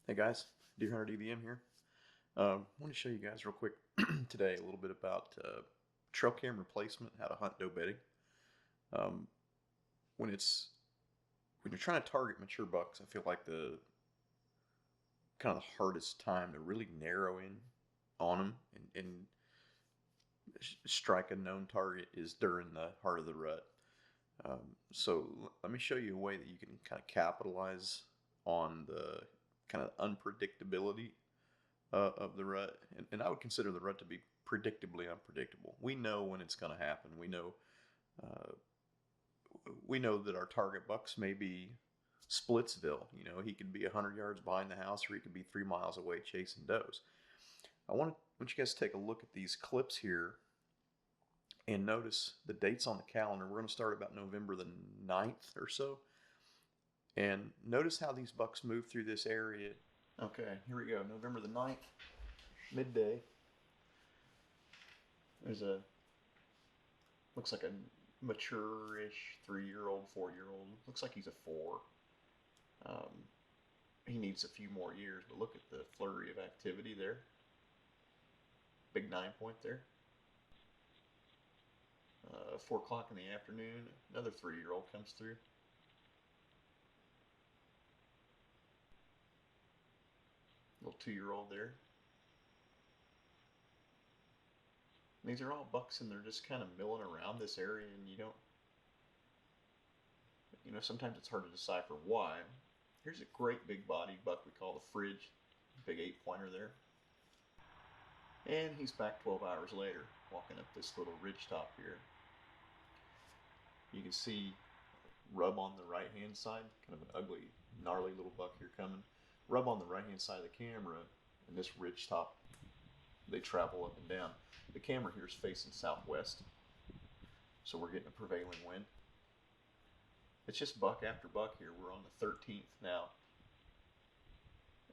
Hey guys, Deer Hunter DVM here. I want to show you guys real quick today a little bit about trail cam replacement, how to hunt doe bedding. Um, when you're trying to target mature bucks, I feel like the kind of the hardest time to really narrow in on them and strike a known target is during the heart of the rut. So let me show you a way that you can kind of capitalize on the kind of unpredictability of the rut, and I would consider the rut to be predictably unpredictable. We know when it's going to happen. Uh, we know that our target bucks may be Splitsville. You know, he could be 100 yards behind the house, or he could be 3 miles away chasing does. I want you guys to take a look at these clips here and notice the dates on the calendar. We're going to start about November the 9th or so. And notice how these bucks move through this area. Okay, here we go. November the 9th, midday. There's looks like a mature-ish 3-year-old, 4-year-old. Looks like he's a 4. Um, he needs a few more years, but look at the flurry of activity there. Big 9-point there. 4 o'clock in the afternoon, another 3-year-old comes through. Little 2-year-old there. And these are all bucks, and they're just kind of milling around this area, and sometimes it's hard to decipher why. Here's a great big bodied buck we call the Fridge, big 8-pointer there. And he's back 12 hours later, walking up this little ridge top here. You can see rub on the right hand side, kind of an ugly, gnarly little buck here coming. Rub on the right hand side of the camera, and this ridge top, they travel up and down. The camera here is facing southwest, so we're getting a prevailing wind. It's just buck after buck here. We're on the 13th now.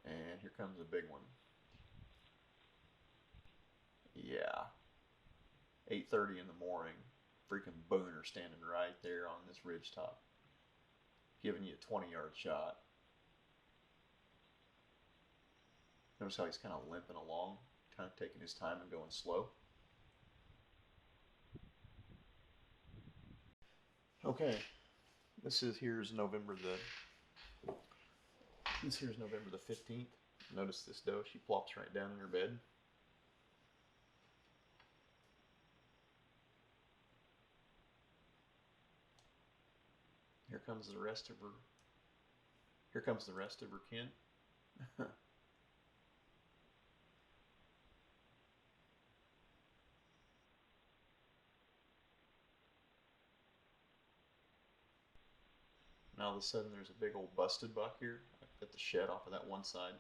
And here comes a big one. Yeah. 8:30 in the morning. Freaking booner standing right there on this ridge top. Giving you a 20-yard shot. Notice how he's kind of limping along, kind of taking his time and going slow. Okay, here's November the 15th. Notice this doe, she plops right down in her bed. Here comes the rest of her kin. And all of a sudden there's a big old busted buck here at the shed off of that one side.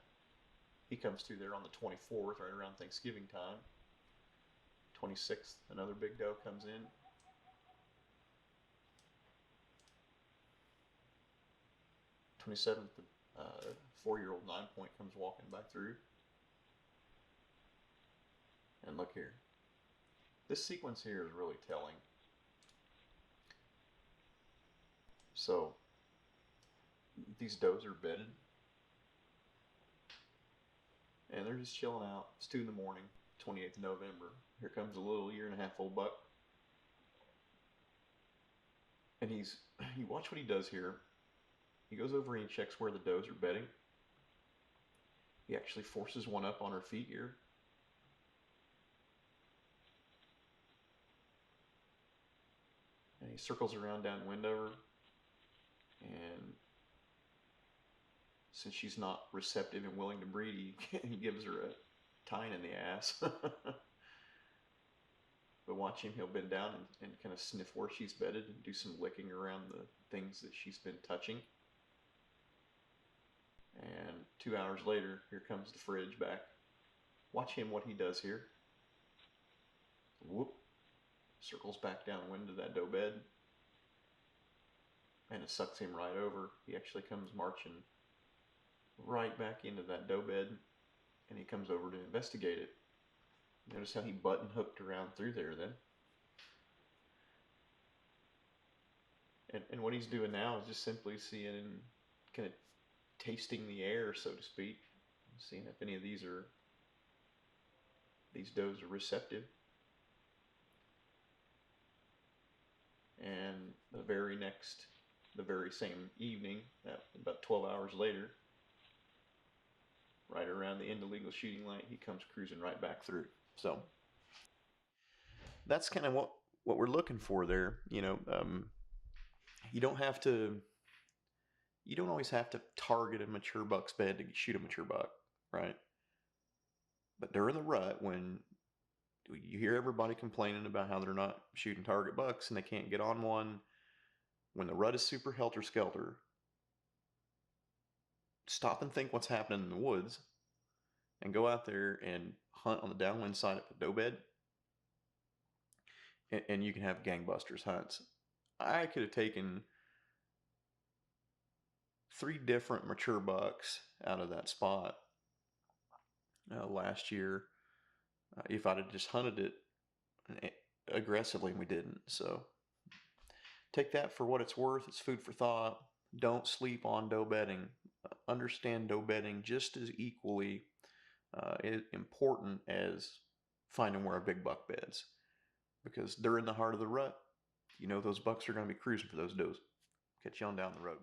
He comes through there on the 24th, right around Thanksgiving time. 26th, another big doe comes in. 27th, the 4-year-old 9-point comes walking back through. And look here. This sequence here is really telling. So, these does are bedded. And they're just chilling out. It's 2 in the morning, 28th of November. Here comes a little 1.5-year-old buck. And you watch what he does here. He goes over and he checks where the does are bedding. He actually forces one up on her feet here. And he circles around downwind of her. And since she's not receptive and willing to breed, he gives her a tine in the ass. But watch him, he'll bend down and kind of sniff where she's bedded and do some licking around the things that she's been touching. And 2 hours later, here comes the Fridge back. Watch him, what he does here. Whoop. Circles back downwind to that doe bed. And it sucks him right over. He actually comes marching right back into that doe bed. And he comes over to investigate it. Notice how he button hooked around through there then. And what he's doing now is just simply seeing, kind of tasting the air, so to speak. seeing if any of these does are receptive. And the very same evening, about 12 hours later, right around the end of legal shooting light, he comes cruising right back through. So that's kind of what we're looking for there. You don't have to. You don't always have to target a mature buck's bed to shoot a mature buck, right? But during the rut, when you hear everybody complaining about how they're not shooting target bucks and they can't get on one, when the rut is super helter skelter, stop and think what's happening in the woods and go out there and hunt on the downwind side of a doe bed, and you can have gangbusters hunts. I could have taken 3 different mature bucks out of that spot last year if I'd have just hunted it aggressively, and we didn't. So take that for what it's worth. It's food for thought. Don't sleep on doe bedding. Understand doe bedding just as equally important as finding where a big buck beds, because they're in the heart of the rut. Those bucks are going to be cruising for those does. Catch you on down the road.